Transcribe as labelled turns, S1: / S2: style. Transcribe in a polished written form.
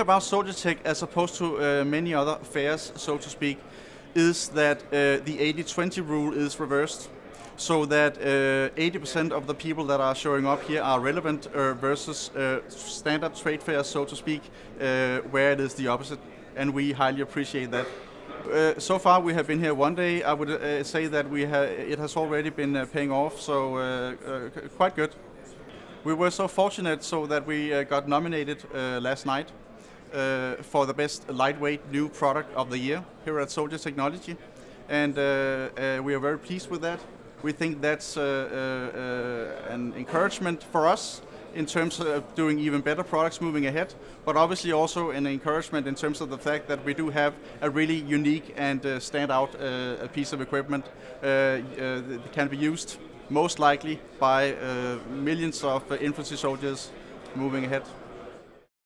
S1: about Soldier-Tech as opposed to many other fairs, so to speak, is that the 80-20 rule is reversed. So that 80% of the people that are showing up here are relevant versus standard trade fairs, so to speak, where it is the opposite. And we highly appreciate that. So far we have been here one day. I would say that it has already been paying off, so quite good. We were so fortunate so that we got nominated last night for the best lightweight new product of the year here at Soldier Technology, and we are very pleased with that. We think that's an encouragement for us in terms of doing even better products moving ahead, but obviously also an encouragement in terms of the fact that we do have a really unique and standout piece of equipment that can be used most likely by millions of infantry soldiers moving ahead.